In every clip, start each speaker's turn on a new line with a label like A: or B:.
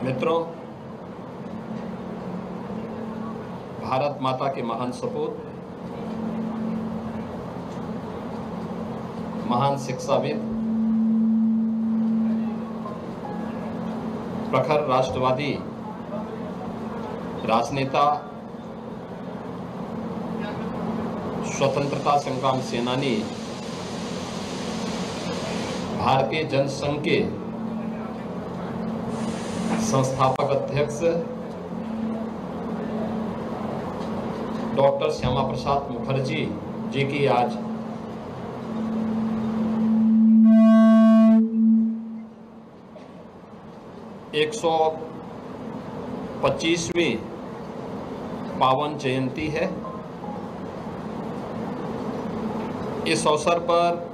A: मित्रों, भारत माता के महान सपूत, महान शिक्षाविद, प्रखर राष्ट्रवादी राजनेता, स्वतंत्रता संग्राम सेनानी, भारतीय जनसंघ के संस्थापक अध्यक्ष डॉक्टर श्यामा प्रसाद मुखर्जी जी की आज 125वीं पावन जयंती है। इस अवसर पर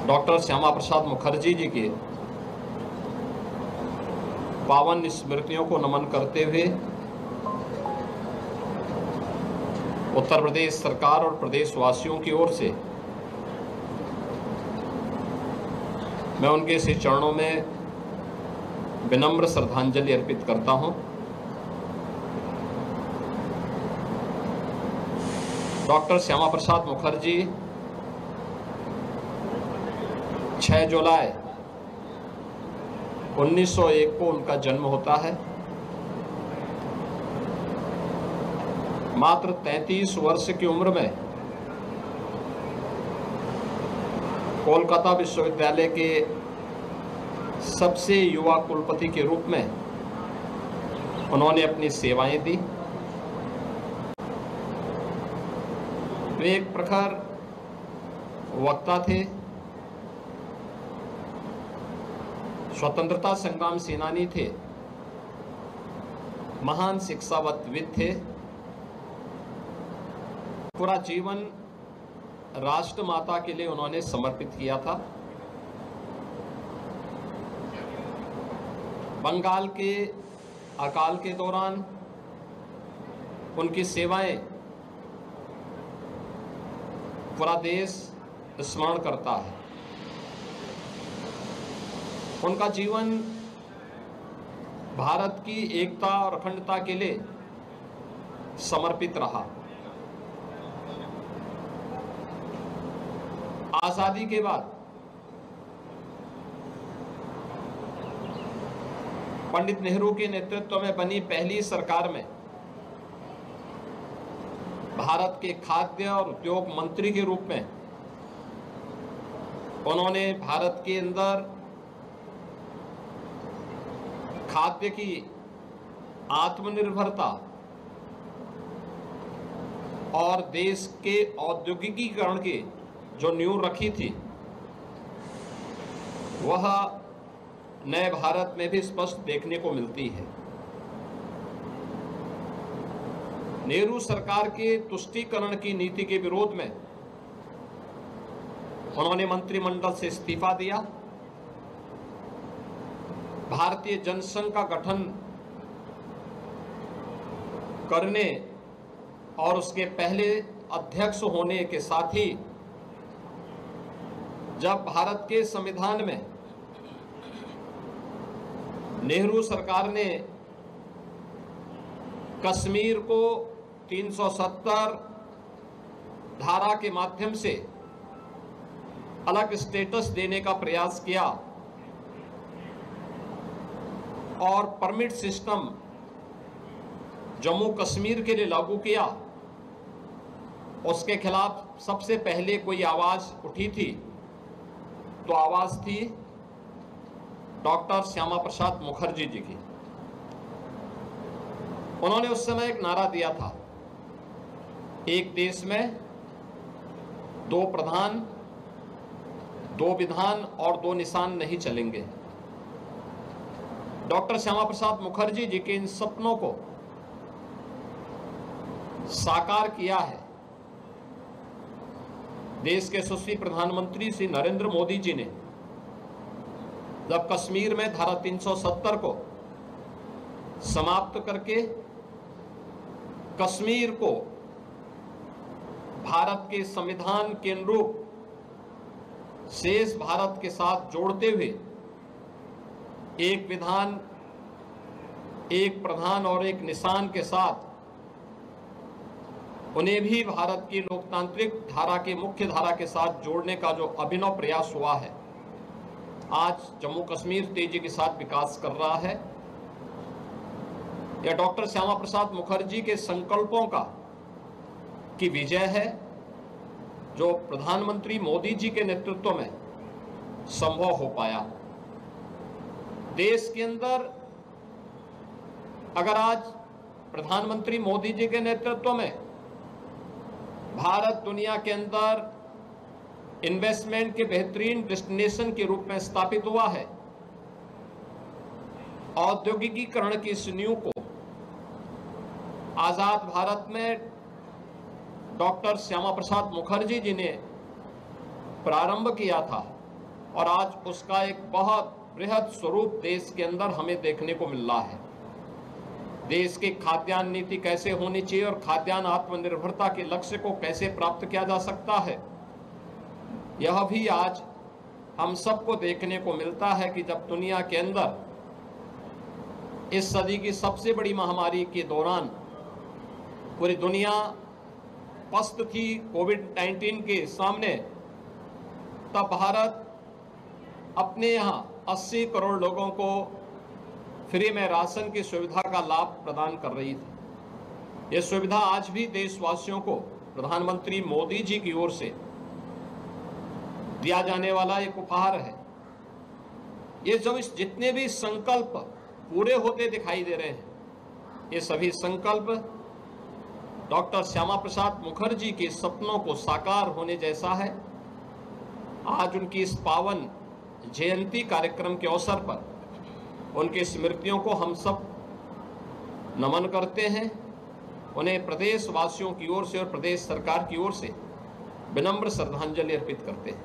A: डॉक्टर श्यामा प्रसाद मुखर्जी जी के पावन स्मृतियों को नमन करते हुए उत्तर प्रदेश सरकार और प्रदेशवासियों की ओर से मैं उनके श्री चरणों में विनम्र श्रद्धांजलि अर्पित करता हूं। डॉक्टर श्यामा प्रसाद मुखर्जी 6 जुलाई 1901 को उनका जन्म होता है। मात्र 33 वर्ष की उम्र में कोलकाता विश्वविद्यालय के सबसे युवा कुलपति के रूप में उन्होंने अपनी सेवाएं दी। वे एक प्रखर वक्ता थे, स्वतंत्रता संग्राम सेनानी थे, महान शिक्षाविद थे। पूरा जीवन राष्ट्र माता के लिए उन्होंने समर्पित किया था। बंगाल के अकाल के दौरान उनकी सेवाएं पूरा देश स्मरण करता है। उनका जीवन भारत की एकता और अखंडता के लिए समर्पित रहा। आजादी के बाद पंडित नेहरू के नेतृत्व में बनी पहली सरकार में भारत के खाद्य और उद्योग मंत्री के रूप में उन्होंने भारत के अंदर खाद्य की आत्मनिर्भरता और देश के औद्योगिकीकरण की जो नींव रखी थी, वह नए भारत में भी स्पष्ट देखने को मिलती है। नेहरू सरकार के तुष्टीकरण की नीति के विरोध में उन्होंने मंत्रिमंडल से इस्तीफा दिया। भारतीय जनसंघ का गठन करने और उसके पहले अध्यक्ष होने के साथ ही जब भारत के संविधान में नेहरू सरकार ने कश्मीर को 370 धारा के माध्यम से अलग स्टेटस देने का प्रयास किया और परमिट सिस्टम जम्मू कश्मीर के लिए लागू किया, उसके खिलाफ सबसे पहले कोई आवाज उठी थी तो आवाज थी डॉक्टर श्यामा प्रसाद मुखर्जी जी की। उन्होंने उस समय एक नारा दिया था, एक देश में 2 प्रधान, 2 विधान और 2 निशान नहीं चलेंगे। डॉक्टर श्यामा प्रसाद मुखर्जी जी के इन सपनों को साकार किया है देश के यशस्वी प्रधानमंत्री श्री नरेंद्र मोदी जी ने, जब कश्मीर में धारा 370 को समाप्त करके कश्मीर को भारत के संविधान के अनुरूप शेष भारत के साथ जोड़ते हुए एक विधान, एक प्रधान और एक निशान के साथ उन्हें भी भारत की लोकतांत्रिक धारा के मुख्य धारा के साथ जोड़ने का जो अभिनव प्रयास हुआ है, आज जम्मू कश्मीर तेजी के साथ विकास कर रहा है। यह डॉक्टर श्यामा प्रसाद मुखर्जी के संकल्पों की विजय है, जो प्रधानमंत्री मोदी जी के नेतृत्व में संभव हो पाया। देश के अंदर अगर आज प्रधानमंत्री मोदी जी के नेतृत्व में भारत दुनिया के अंदर इन्वेस्टमेंट के बेहतरीन डेस्टिनेशन के रूप में स्थापित हुआ है, औद्योगिकीकरण की इस नींव को आजाद भारत में डॉक्टर श्यामा प्रसाद मुखर्जी जी ने प्रारंभ किया था और आज उसका एक बहुत बृहद स्वरूप देश के अंदर हमें देखने को मिल रहा है। देश की खाद्यान्न नीति कैसे होनी चाहिए और खाद्यान्न आत्मनिर्भरता के लक्ष्य को कैसे प्राप्त किया जा सकता है, यह भी आज हम सबको देखने को मिलता है कि जब दुनिया के अंदर इस सदी की सबसे बड़ी महामारी के दौरान पूरी दुनिया पस्त थी कोविड-19 के सामने, तब भारत अपने यहाँ 80 करोड़ लोगों को फ्री में राशन की सुविधा का लाभ प्रदान कर रही थी। यह सुविधा आज भी देशवासियों को प्रधानमंत्री मोदी जी की ओर से दिया जाने वाला एक उपहार है। ये जब जितने भी संकल्प पूरे होते दिखाई दे रहे हैं, ये सभी संकल्प डॉक्टर श्यामा प्रसाद मुखर्जी के सपनों को साकार होने जैसा है। आज उनकी इस पावन जयंती कार्यक्रम के अवसर पर उनकी स्मृतियों को हम सब नमन करते हैं। उन्हें प्रदेश वासियों की ओर से और प्रदेश सरकार की ओर से विनम्र श्रद्धांजलि अर्पित करते हैं।